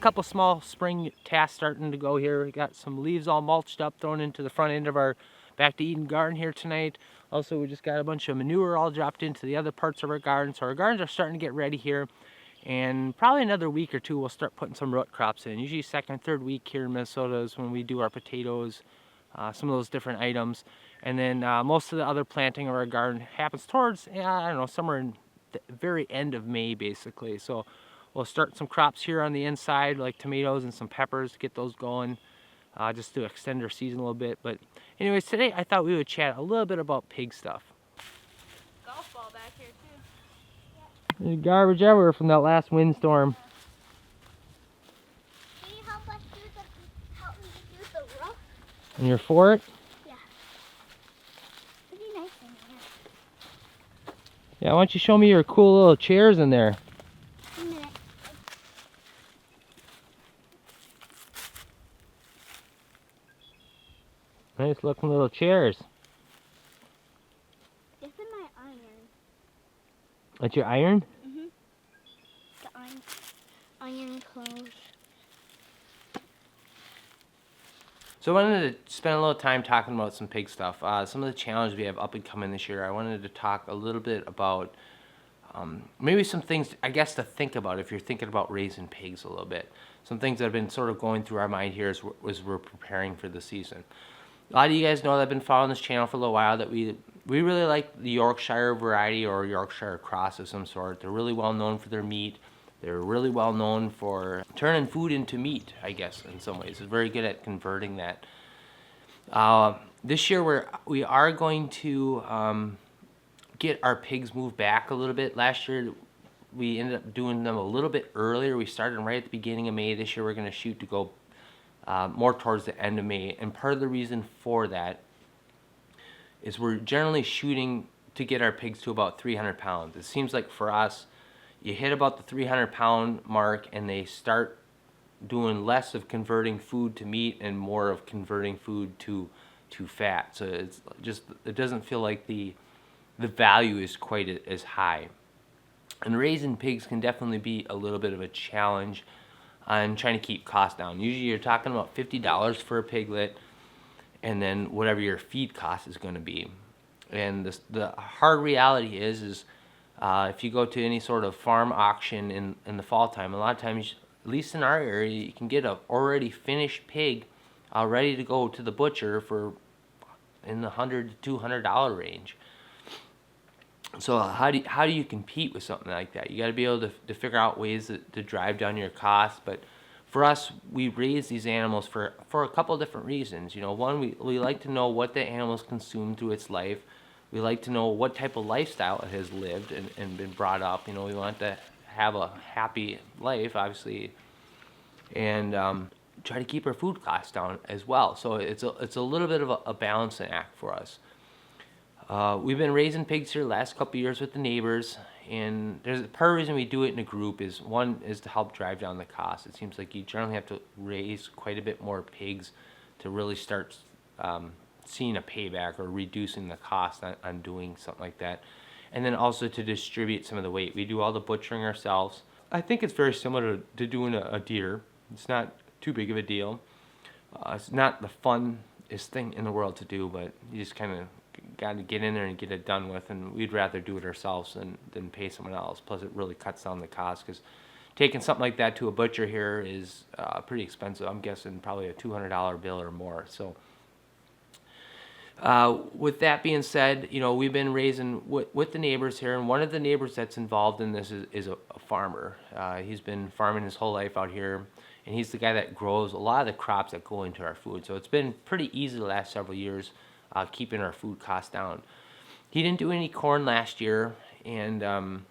couple small spring tasks starting to go here. We got some leaves all mulched up, thrown into the front end of our Back to Eden garden here tonight. Also, we just got a bunch of manure all dropped into the other parts of our garden. So our gardens are starting to get ready here. And probably another week or two, we'll start putting some root crops in. Usually second, third week here in Minnesota is when we do our potatoes, some of those different items. And then most of the other planting of our garden happens towards, I don't know, somewhere in the very end of May, basically. So we'll start some crops here on the inside, like tomatoes and some peppers, to get those going, just to extend our season a little bit. But anyways, today I thought we would chat a little bit about pig stuff. Golf ball back here too. There's garbage everywhere from that last windstorm. Can you help me do the roof? And you're for it? Yeah. Pretty nice in here. Yeah, why don't you show me your cool little chairs in there? A minute. Nice looking little chairs. This is my iron. That's your iron? Mhm. The iron clothes. So I wanted to spend a little time talking about some pig stuff. Some of the challenges we have up and coming this year. I wanted to talk a little bit about maybe some things, I guess, to think about if you're thinking about raising pigs a little bit. Some things that have been sort of going through our mind here as we're preparing for the season. A lot of you guys know that I've been following this channel for a little while, that we really like the Yorkshire variety or Yorkshire cross of some sort. They're really well known for their meat. They're really well known for turning food into meat, I guess, in some ways. They're very good at converting that. This year we are going to get our pigs moved back a little bit. Last year we ended up doing them a little bit earlier. We started right at the beginning of May. This year we're going to shoot to go more towards the end of May. And part of the reason for that is we're generally shooting to get our pigs to about 300 pounds. It seems like for us, you hit about the 300-pound mark and they start doing less of converting food to meat and more of converting food to fat. So it's just, it doesn't feel like the value is quite as high. And raising pigs can definitely be a little bit of a challenge on trying to keep costs down. Usually you're talking about $50 for a piglet, and then whatever your feed cost is going to be. And the hard reality is if you go to any sort of farm auction in the fall time, a lot of times, at least in our area, you can get a already finished pig ready to go to the butcher for in the $100 to $200 range. So how do you compete with something like that? You got to be able to figure out ways to drive down your costs. But for us, we raise these animals for a couple of different reasons. You know, one, we like to know what the animals consume through its life. We like to know what type of lifestyle it has lived and been brought up. You know, we want to have a happy life, obviously, and try to keep our food costs down as well. So it's a little bit of a balancing act for us. We've been raising pigs here the last couple of years with the neighbors, and there's a part of the reason we do it in a group is, one, is to help drive down the cost. It seems like you generally have to raise quite a bit more pigs to really start seeing a payback or reducing the cost on doing something like that. And then also to distribute some of the weight. We do all the butchering ourselves. I think it's very similar to doing a deer. It's not too big of a deal. It's not the funnest thing in the world to do, but you just kind of got to get in there and get it done with, and we'd rather do it ourselves than pay someone else. Plus it really cuts down the cost, because taking something like that to a butcher here is pretty expensive. I'm guessing probably a $200 bill or more. So with that being said, you know, we've been raising with the neighbors here, and one of the neighbors that's involved in this is a farmer. He's been farming his whole life out here, and he's the guy that grows a lot of the crops that go into our food. So it's been pretty easy the last several years keeping our food costs down. He didn't do any corn last year, and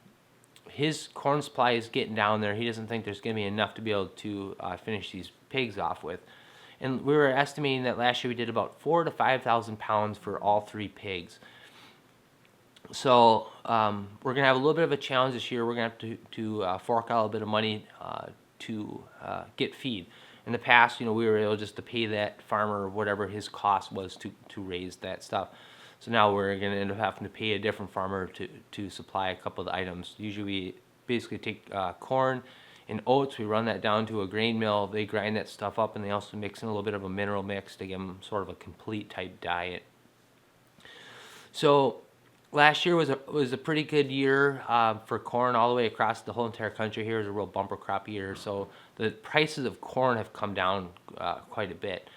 his corn supply is getting down there. He doesn't think there's going to be enough to be able to finish these pigs off with. And we were estimating that last year we did about 4,000 to 5,000 pounds for all 3 pigs. So we're going to have a little bit of a challenge this year. We're going to have to fork out a little bit of money to get feed. In the past, you know, we were able just to pay that farmer whatever his cost was to raise that stuff. So now we're going to end up having to pay a different farmer to supply a couple of the items. Usually we basically take corn In oats, we run that down to a grain mill. They grind that stuff up, and they also mix in a little bit of a mineral mix to give them sort of a complete type diet. So last year was a pretty good year for corn all the way across the whole entire country. Here is a real bumper crop year. So the prices of corn have come down quite a bit.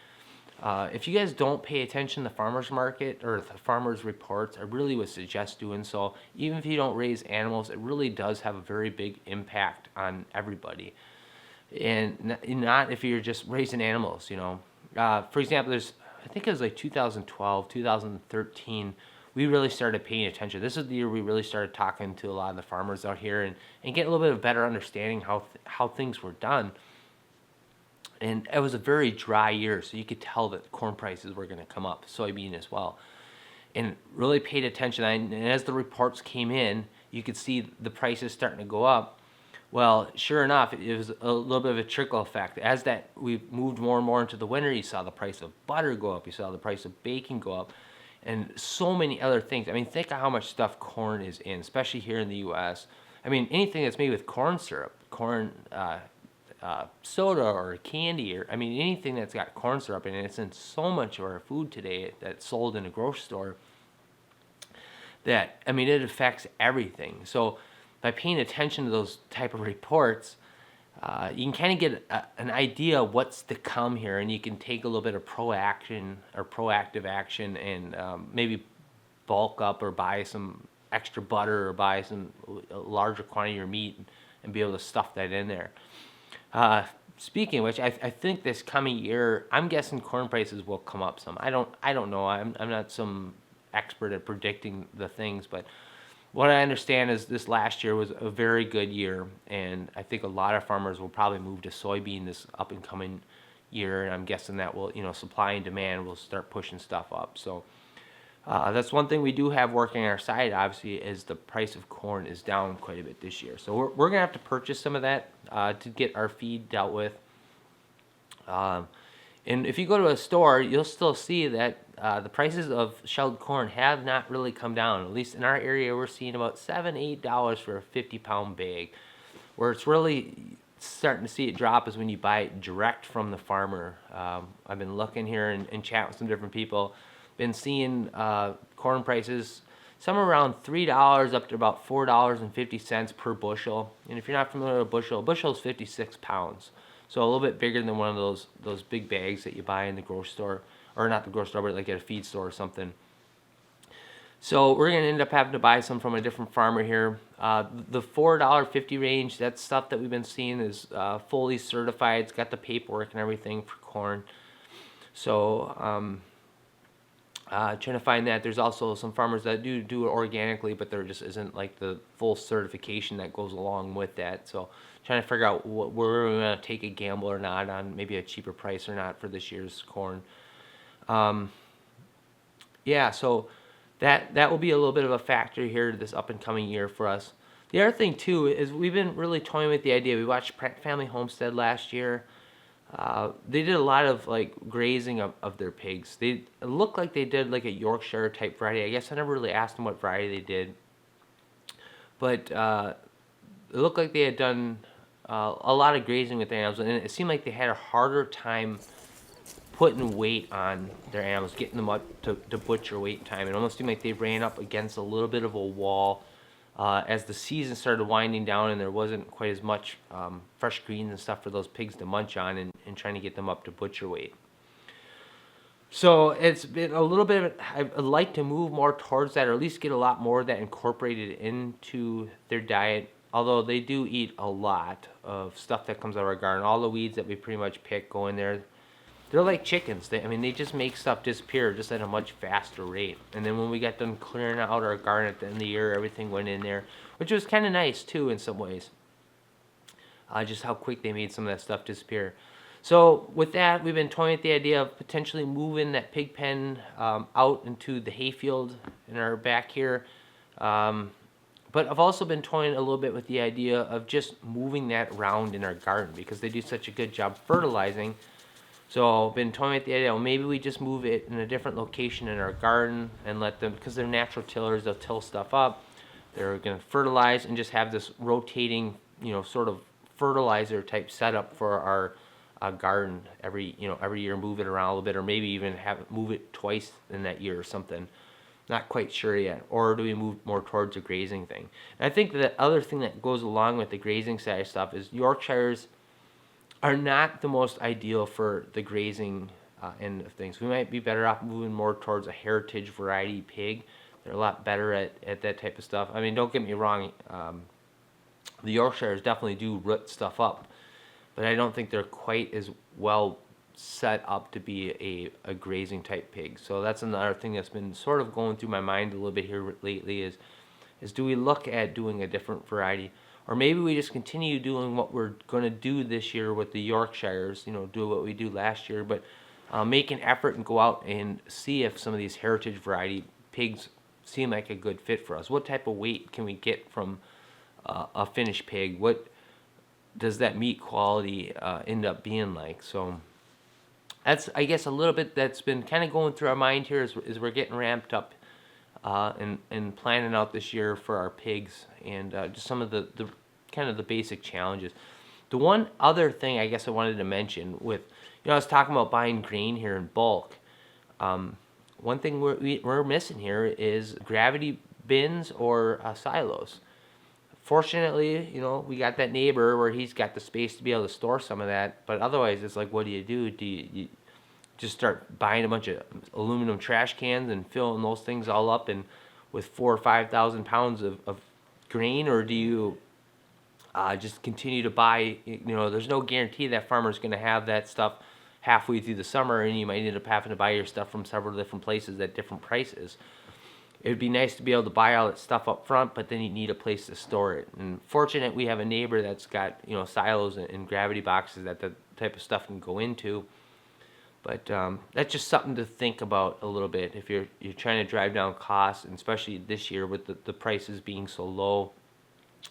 If you guys don't pay attention to the farmers market or the farmers reports, I really would suggest doing so. Even if you don't raise animals, it really does have a very big impact on everybody. And not if you're just raising animals, you know. For example, I think it was like 2012, 2013, we really started paying attention. This is the year we really started talking to a lot of the farmers out here and get a little bit of better understanding how things were done. And it was a very dry year, so you could tell that corn prices were going to come up, soybean as well. And really paid attention. And as the reports came in, you could see the prices starting to go up. Well, sure enough, it was a little bit of a trickle effect. As that we moved more and more into the winter, you saw the price of butter go up, you saw the price of bacon go up, and so many other things. I mean, think of how much stuff corn is in, especially here in the U.S. I mean, anything that's made with corn syrup, corn soda or candy, or I mean, anything that's got corn syrup in it, it's in so much of our food today that's sold in a grocery store that, I mean, it affects everything. So by paying attention to those type of reports, you can kind of get an idea of what's to come here, and you can take a little bit of proactive action and maybe bulk up or buy some extra butter or buy some larger quantity of meat and be able to stuff that in there. Speaking of which, I think this coming year, I'm guessing corn prices will come up some. I don't know. I'm not some expert at predicting the things, but what I understand is this last year was a very good year, and I think a lot of farmers will probably move to soybean this up and coming year, and I'm guessing that will, supply and demand will start pushing stuff up. So that's one thing we do have working on our side, obviously, is the price of corn is down quite a bit this year. So we're going to have to purchase some of that to get our feed dealt with. And if you go to a store, you'll still see that the prices of shelled corn have not really come down. At least in our area, we're seeing about $7-8 for a 50-pound bag. Where it's really starting to see it drop is when you buy it direct from the farmer. I've been looking here and chatting with some different people. Been seeing corn prices somewhere around $3 up to about $4.50 per bushel. And if you're not familiar with a bushel is 56 pounds. So a little bit bigger than one of those big bags that you buy in the grocery store, or not the grocery store, but like at a feed store or something. So we're going to end up having to buy some from a different farmer here. The $4.50 range, that's stuff that we've been seeing is fully certified. It's got the paperwork and everything for corn. So trying to find that. There's also some farmers that do it organically, but there just isn't like the full certification that goes along with that. So trying to figure out where we're going to take a gamble or not on maybe a cheaper price or not for this year's corn. Yeah, so that will be a little bit of a factor here this up and coming year for us. The other thing too is we've been really toying with the idea. We watched Family Homestead last year. They did a lot of like grazing of their pigs. It looked like they did like a Yorkshire type variety. I guess I never really asked them what variety they did, but it looked like they had done a lot of grazing with their animals, and it seemed like they had a harder time putting weight on their animals, getting them up to butcher weight time. It almost seemed like they ran up against a little bit of a wall as the season started winding down, and there wasn't quite as much fresh greens and stuff for those pigs to munch on, and trying to get them up to butcher weight. So it's been a little bit I'd like to move more towards that, or at least get a lot more of that incorporated into their diet. Although they do eat a lot of stuff that comes out of our garden. All the weeds that we pretty much pick go in there. They're like chickens. They just make stuff disappear just at a much faster rate. And then when we got done clearing out our garden at the end of the year, everything went in there, which was kind of nice too in some ways. Just how quick they made some of that stuff disappear. So with that, we've been toying with the idea of potentially moving that pig pen out into the hayfield in our back here. But I've also been toying a little bit with the idea of just moving that around in our garden because they do such a good job fertilizing. So I've been toying with the idea, well, maybe we just move it in a different location in our garden and let them, because they're natural tillers, they'll till stuff up. They're going to fertilize and just have this rotating, sort of fertilizer type setup for our garden every year, move it around a little bit, or maybe even move it twice in that year or something. Not quite sure yet. Or do we move more towards a grazing thing? And I think the other thing that goes along with the grazing side of stuff is Yorkshires are not the most ideal for the grazing end of things. We might be better off moving more towards a heritage variety pig. They're a lot better at that type of stuff. I mean, don't get me wrong, the Yorkshires definitely do root stuff up, but I don't think they're quite as well set up to be a grazing type pig. So that's another thing that's been sort of going through my mind a little bit here lately is do we look at doing a different variety, or maybe we just continue doing what we're going to do this year with the Yorkshires, do what we do last year, but make an effort and go out and see if some of these heritage variety pigs seem like a good fit for us. What type of weight can we get from a finished pig? What does that meat quality end up being like? So that's, I guess, a little bit that's been kind of going through our mind here as we're getting ramped up and planning out this year for our pigs, and just some of the kind of the basic challenges. The one other thing I guess I wanted to mention with, I was talking about buying grain here in bulk. One thing we're missing here is gravity bins or silos. Fortunately, we got that neighbor where he's got the space to be able to store some of that. But otherwise, it's like, what do? Do you just start buying a bunch of aluminum trash cans and filling those things all up and with 4,000 or 5,000 pounds of grain, or do you just continue to buy? There's no guarantee that farmer's going to have that stuff halfway through the summer, and you might end up having to buy your stuff from several different places at different prices. It would be nice to be able to buy all that stuff up front, but then you need a place to store it. And fortunate we have a neighbor that's got silos and gravity boxes that type of stuff can go into. But that's just something to think about a little bit if you're trying to drive down costs, and especially this year with the prices being so low.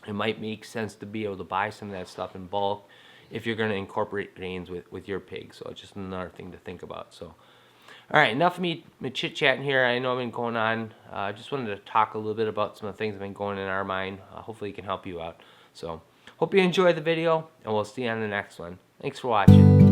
It might make sense to be able to buy some of that stuff in bulk if you're going to incorporate grains with your pig. So it's just another thing to think about. So. All right, enough of me chit-chatting here. I know I've been going on. I just wanted to talk a little bit about some of the things that have been going in our mind. Hopefully it can help you out. So, hope you enjoyed the video, and we'll see you on the next one. Thanks for watching.